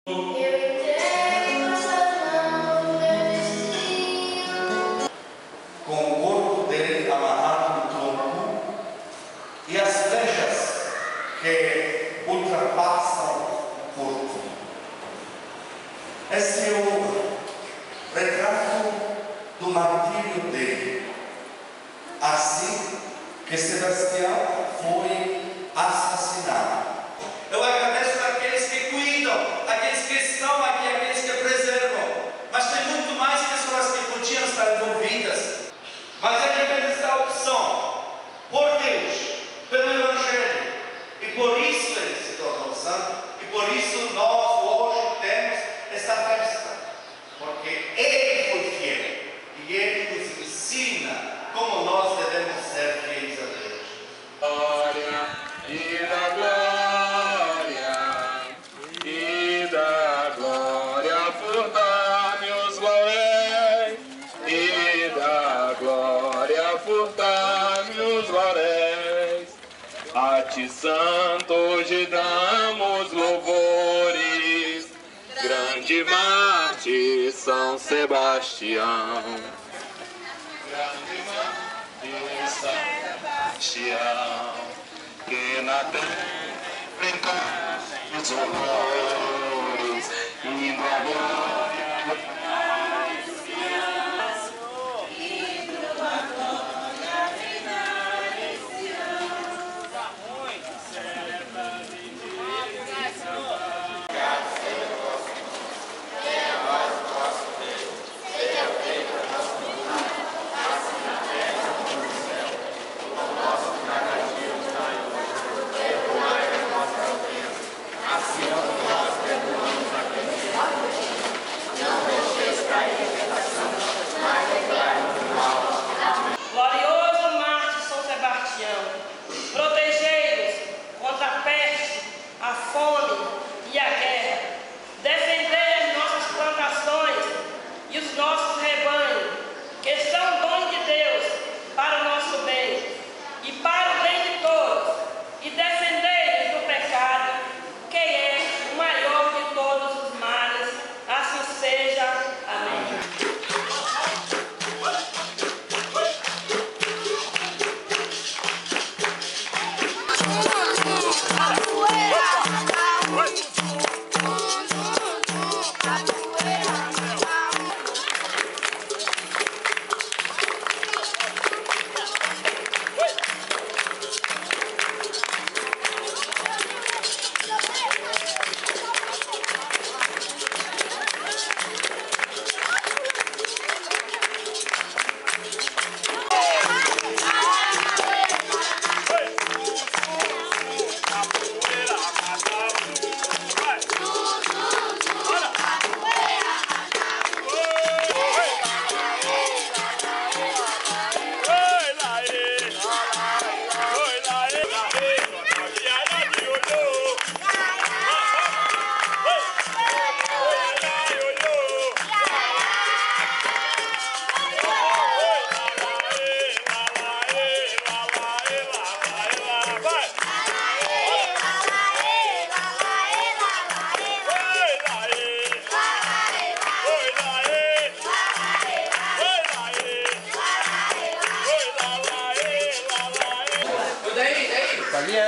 Eu entrego nossas mãos, meu destino. Com o corpo dele amarrado no tronco e as flechas que ultrapassam o corpo. Esse é o retrato do martírio dele. Assim que Sebastião foi assassinado. Eu agradeço àqueles que cuidam, aqueles que estão aqui, aqueles que preservam. Mas tem muito mais pessoas que podiam estar envolvidas. Mas ele fez essa opção por Deus, pelo Evangelho. E por isso ele se tornou santo. E por isso nós hoje temos essa festa. Porque ele foi fiel. E ele nos ensina como nós devemos ser fiéis a Deus. Glória e da glória e da glória furtar-me os lauréis e da glória furtar-me os lauréis. A ti, Santo, hoje damos louvores, grande mártir São Sebastião. Grande mártir São Sebastião, que na terra enfrentaste os horrores, indo à glória. Glorioso mártir São Sebastião, protegei-nos contra a peste, a fome e a guerra. Defendei as nossas plantações e os nossos rebanhos, que são dom de Deus para o nosso bem e para o bem de todos. E defendei-nos do pecado, que é o maior de todos os males. Assim seja. Amém.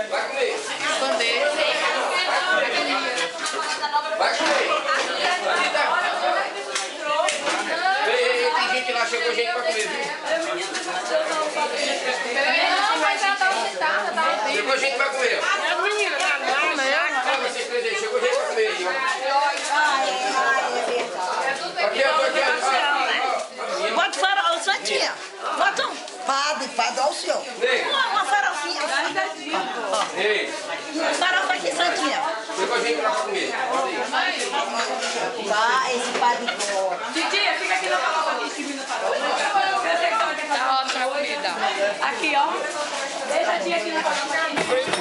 Vai comer. Esconder. Vai comer. Tem gente lá, chegou gente pra comer, viu? Não, mas ela tava sentada, Chegou gente pra comer. Olha vocês três aí, chegou gente pra comer aí, ó. Aqui, ó. Bota farol, Santinha. Bota um. Padre, olha o senhor. Uma farofinha. Ei. Farofa aqui, Santinha. Chegou gente pra comer. Vai, esse padre gosta. Titia, fica aqui na farofa aqui, escrevendo a farofa. Tá ótima a comida. Aqui, ó. Deixa a tia aqui na farofa.